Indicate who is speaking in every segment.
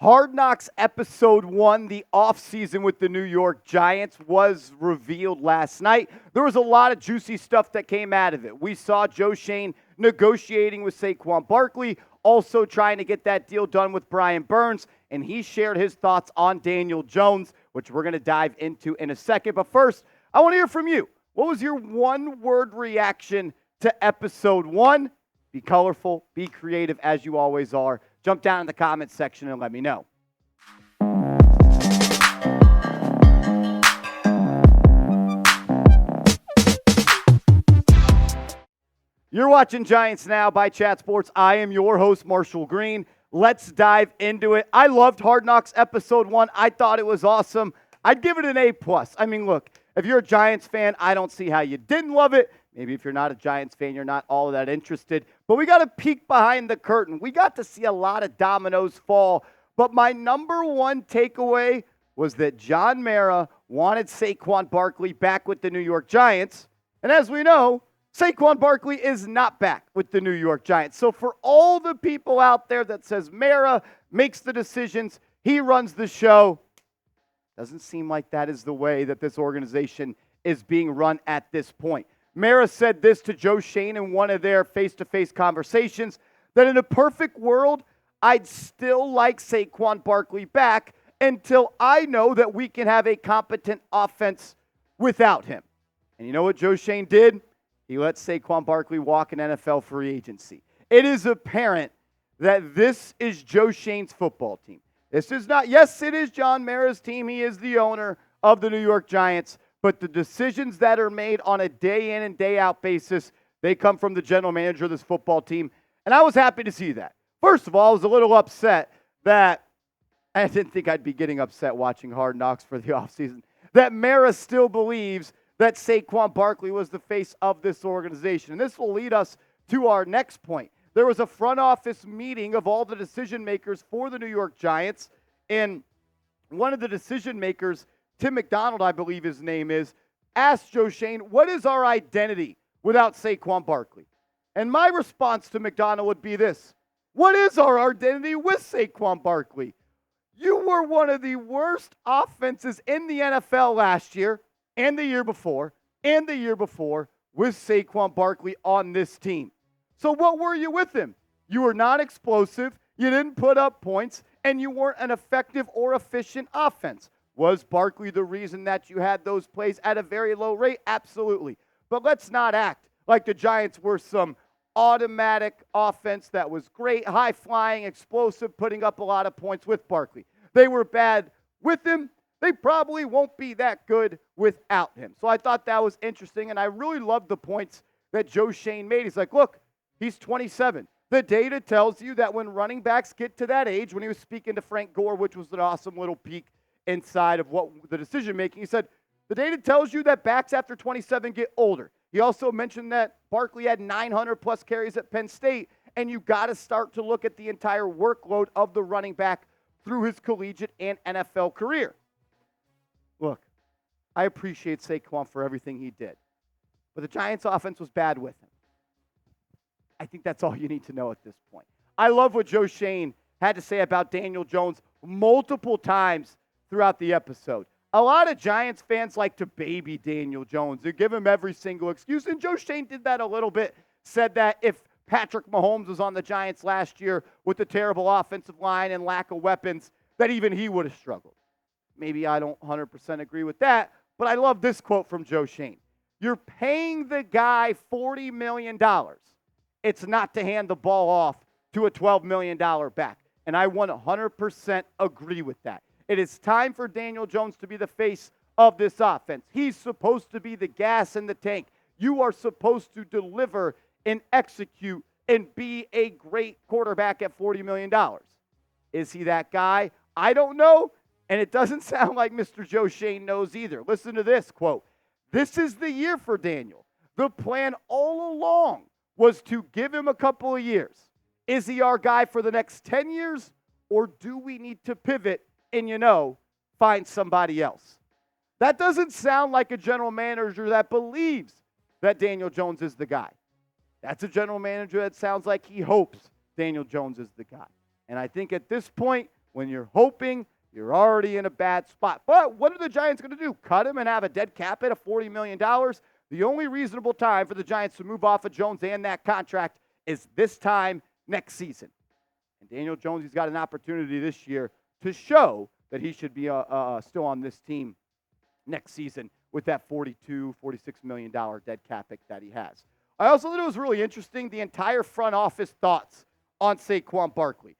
Speaker 1: Hard Knocks Episode 1, the offseason with the New York Giants, was revealed last night. There was a lot of juicy stuff that came out of it. We saw Joe Schoen negotiating with Saquon Barkley, also trying to get that deal done with Brian Burns, and he shared his thoughts on Daniel Jones, which we're going to dive into in a second. But first, I want to hear from you. What was your one-word reaction to Episode 1? Be colorful, be creative, as you always are. Jump down in the comments section and let me know. You're watching Giants Now by Chat Sports. I am your host, Marshall Green. Let's dive into it. I loved Hard Knocks Episode 1. I thought it was awesome. I'd give it an A+. I mean, look, if you're a Giants fan, I don't see how you didn't love it. Maybe if you're not a Giants fan, you're not all that interested. But we got a peek behind the curtain. We got to see a lot of dominoes fall. But my number one takeaway was that John Mara wanted Saquon Barkley back with the New York Giants. And as we know, Saquon Barkley is not back with the New York Giants. So for all the people out there that says Mara makes the decisions, he runs the show, doesn't seem like that is the way that this organization is being run at this point. Mara said this to Joe Schoen in one of their face-to-face conversations, that in a perfect world, I'd still like Saquon Barkley back until I know that we can have a competent offense without him. And you know what Joe Schoen did? He let Saquon Barkley walk in NFL free agency. It is apparent that this is Joe Schoen's football team. This is not, yes, it is John Mara's team. He is the owner of the New York Giants. But the decisions that are made on a day in and day out basis, they come from the general manager of this football team. And I was happy to see that. First of all, I was a little upset that, I didn't think I'd be getting upset watching Hard Knocks for the offseason, that Mara still believes that Saquon Barkley was the face of this organization. And this will lead us to our next point. There was a front office meeting of all the decision makers for the New York Giants, and one of the decision makers, Tim McDonald, I believe his name is, asked Joe Schoen, what is our identity without Saquon Barkley? And my response to McDonald would be this: what is our identity with Saquon Barkley? You were one of the worst offenses in the NFL last year, and the year before, and the year before, with Saquon Barkley on this team. So what were you with him? You were not explosive, you didn't put up points, and you weren't an effective or efficient offense. Was Barkley the reason that you had those plays at a very low rate? Absolutely. But let's not act like the Giants were some automatic offense that was great, high-flying, explosive, putting up a lot of points with Barkley. They were bad with him. They probably won't be that good without him. So I thought that was interesting, and I really loved the points that Joe Schoen made. He's like, look, he's 27. The data tells you that when running backs get to that age, when he was speaking to Frank Gore, which was an awesome little peek inside of what the decision making, he said, the data tells you that backs after 27 get older. He also mentioned that Barkley had 900 plus carries at Penn State, and you got to start to look at the entire workload of the running back through his collegiate and NFL career. Look, I appreciate Saquon for everything he did, but the Giants' offense was bad with him. I think that's all you need to know at this point. I love what Joe Schoen had to say about Daniel Jones multiple times throughout the episode. A lot of Giants fans like to baby Daniel Jones. They give him every single excuse, and Joe Schoen did that a little bit, said that if Patrick Mahomes was on the Giants last year with the terrible offensive line and lack of weapons, that even he would have struggled. Maybe I don't 100% agree with that, but I love this quote from Joe Schoen. You're paying the guy $40 million. It's not to hand the ball off to a $12 million back. And I 100% agree with that. It is time for Daniel Jones to be the face of this offense. He's supposed to be the gas in the tank. You are supposed to deliver and execute and be a great quarterback at $40 million. Is he that guy? I don't know. And it doesn't sound like Mr. Joe Schoen knows either. Listen to this quote. This is the year for Daniel. The plan all along was to give him a couple of years. Is he our guy for the next 10 years? Or do we need to pivot and, find somebody else? That doesn't sound like a general manager that believes that Daniel Jones is the guy. That's a general manager that sounds like he hopes Daniel Jones is the guy. And I think at this point, When you're hoping, you're already in a bad spot. But what are the Giants going to do? Cut him and have a dead cap hit of $40 million? The only reasonable time for the Giants to move off of Jones and that contract is this time next season. And Daniel Jones, he's got an opportunity this year to show that he should be still on this team next season with that $42, $46 million dead cap hit that he has. I also thought it was really interesting, the entire front office thoughts on Saquon Barkley.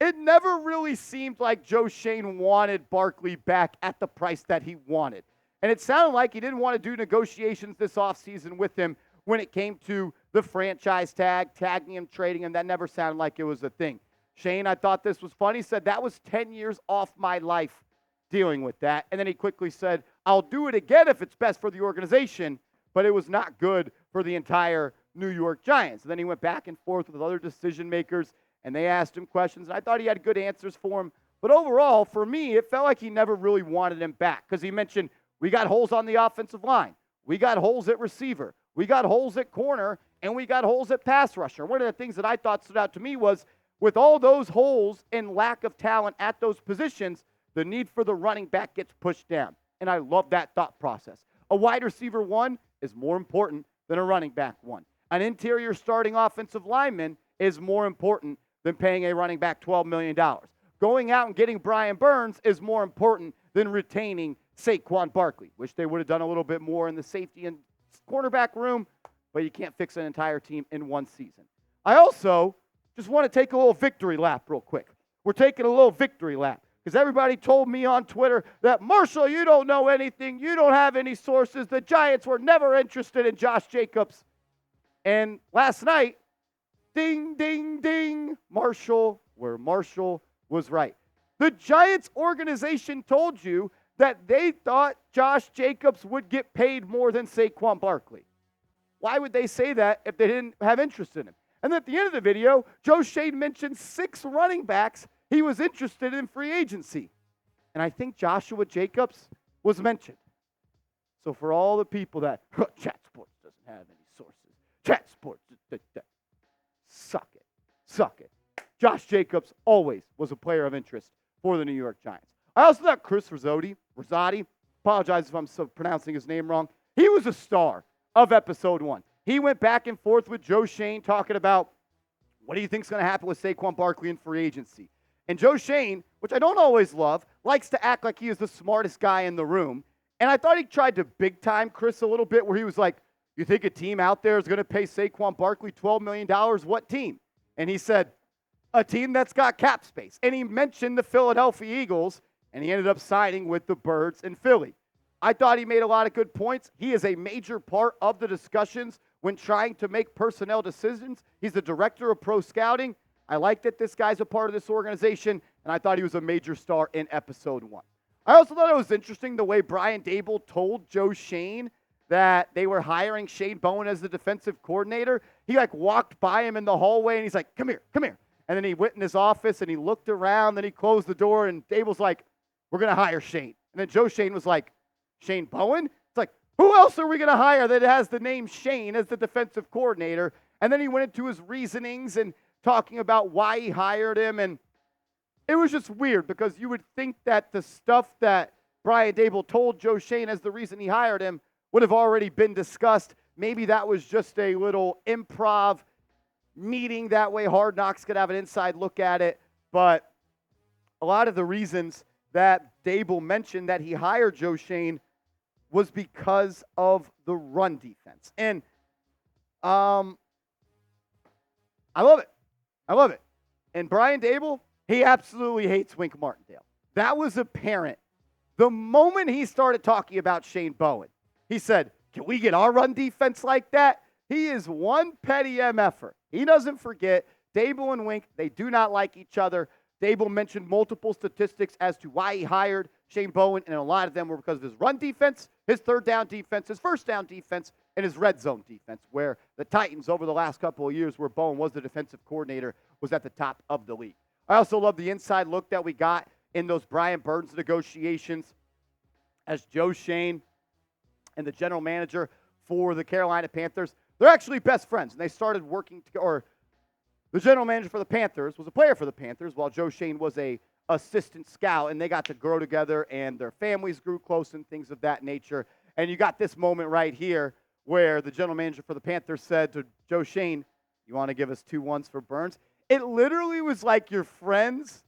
Speaker 1: It never really seemed like Joe Schoen wanted Barkley back at the price that he wanted. And it sounded like he didn't want to do negotiations this offseason with him when it came to the franchise tag, tagging him, trading him. That never sounded like it was a thing. Shane, I thought this was funny, said that was 10 years off my life dealing with that. And then he quickly said, I'll do it again if it's best for the organization, but it was not good for the entire New York Giants. And then he went back and forth with other decision makers, and they asked him questions, and I thought he had good answers for him. But overall, for me, it felt like he never really wanted him back because he mentioned, we got holes on the offensive line. We got holes at receiver. We got holes at corner, and we got holes at pass rusher. One of the things that I thought stood out to me was with all those holes and lack of talent at those positions, the need for the running back gets pushed down. And I love that thought process. A wide receiver one is more important than a running back one. An interior starting offensive lineman is more important than paying a running back $12 million. Going out and getting Brian Burns is more important than retaining Saquon Barkley. Wish they would have done a little bit more in the safety and cornerback room, but you can't fix an entire team in one season. I also just want to take a little victory lap real quick. We're taking a little victory lap because everybody told me on Twitter that, Marshall, you don't know anything. You don't have any sources. The Giants were never interested in Josh Jacobs. And last night, ding, ding, ding, Marshall was right. The Giants organization told you that they thought Josh Jacobs would get paid more than Saquon Barkley. Why would they say that if they didn't have interest in him? And at the end of the video, Joe Schoen mentioned 6 running backs he was interested in free agency. And I think Joshua Jacobs was mentioned. So for all the people that, Chat Sports doesn't have any sources. Chat Sports, suck it. Josh Jacobs always was a player of interest for the New York Giants. I also thought Chris Rossotti, apologize if I'm pronouncing his name wrong, he was a star of episode 1. He went back and forth with Joe Schoen talking about what do you think is going to happen with Saquon Barkley in free agency. And Joe Schoen, which I don't always love, likes to act like he is the smartest guy in the room. And I thought he tried to big-time Chris a little bit where he was like, you think a team out there is going to pay Saquon Barkley $12 million? What team? And he said, a team that's got cap space. And he mentioned the Philadelphia Eagles, and he ended up signing with the Birds in Philly. I thought he made a lot of good points. He is a major part of the discussions when trying to make personnel decisions. He's the director of pro scouting. I like that this guy's a part of this organization, and I thought he was a major star in episode 1. I also thought it was interesting the way Brian Daboll told Joe Schoen that they were hiring Shane Bowen as the defensive coordinator. He walked by him in the hallway, and he's like, come here. And then he went in his office, and he looked around, then he closed the door, and Daboll's like, we're going to hire Shane. And then Joe Schoen was like, Shane Bowen? It's like, who else are we going to hire that has the name Shane as the defensive coordinator? And then he went into his reasonings and talking about why he hired him. And it was just weird because you would think that the stuff that Brian Daboll told Joe Schoen as the reason he hired him would have already been discussed. Maybe that was just a little improv meeting. That way Hard Knocks could have an inside look at it. But a lot of the reasons that Daboll mentioned that he hired Joe Schoen was because of the run defense. And I love it. And Brian Daboll, he absolutely hates Wink Martindale. That was apparent the moment he started talking about Shane Bowen. He said, can we get our run defense like that? He is one petty MFer. He doesn't forget. Daboll and Wink, they do not like each other. Daboll mentioned multiple statistics as to why he hired Shane Bowen, and a lot of them were because of his run defense, his third down defense, his first down defense, and his red zone defense, where the Titans over the last couple of years where Bowen was the defensive coordinator was at the top of the league. I also love the inside look that we got in those Brian Burns negotiations as Joe Schoen and the general manager for the Carolina Panthers. They're actually best friends, and they started working together. The general manager for the Panthers was a player for the Panthers, while Joe Schoen was a assistant scout, and they got to grow together, and their families grew close and things of that nature. And you got this moment right here where the general manager for the Panthers said to Joe Schoen, "You want to give us 2 1s for Burns?" It literally was like your friends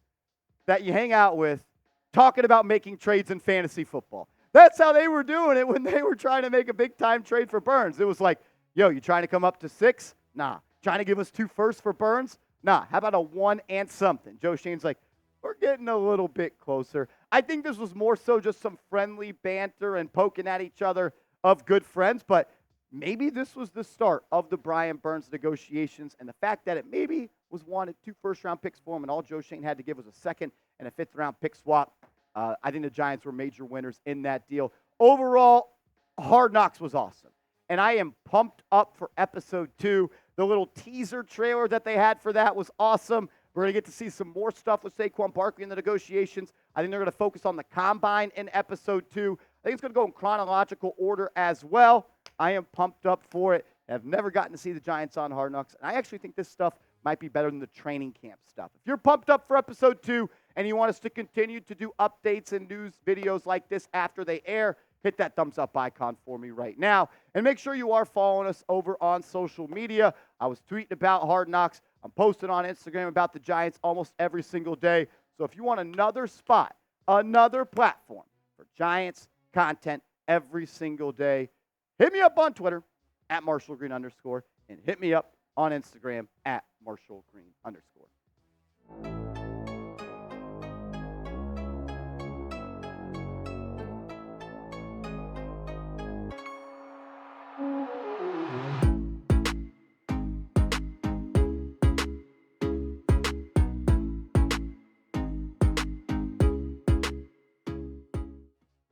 Speaker 1: that you hang out with talking about making trades in fantasy football. That's how they were doing it when they were trying to make a big-time trade for Burns. It was like, yo, you trying to come up to 6? Nah. Trying to give us 2 firsts for Burns? Nah. How about a 1 and something? Joe Schoen's like, we're getting a little bit closer. I think this was more so just some friendly banter and poking at each other of good friends, but maybe this was the start of the Brian Burns negotiations, and the fact that it maybe was wanted 2 first-round picks for him, and all Joe Schoen had to give was a second and a fifth-round pick swap. I think the Giants were major winners in that deal. Overall, Hard Knocks was awesome, and I am pumped up for episode 2. The little teaser trailer that they had for that was awesome. We're going to get to see some more stuff with Saquon Barkley in the negotiations. I think they're going to focus on the combine in episode 2. I think it's going to go in chronological order as well. I am pumped up for it. I've never gotten to see the Giants on Hard Knocks, and I actually think this stuff might be better than the training camp stuff. If you're pumped up for episode 2 and you want us to continue to do updates and news videos like this after they air, hit that thumbs up icon for me right now. And make sure you are following us over on social media. I was tweeting about Hard Knocks. I'm posting on Instagram about the Giants almost every single day. So if you want another spot, another platform for Giants content every single day, hit me up on Twitter at @MarshallGreen_, and hit me up on Instagram at @MarshallGreen_.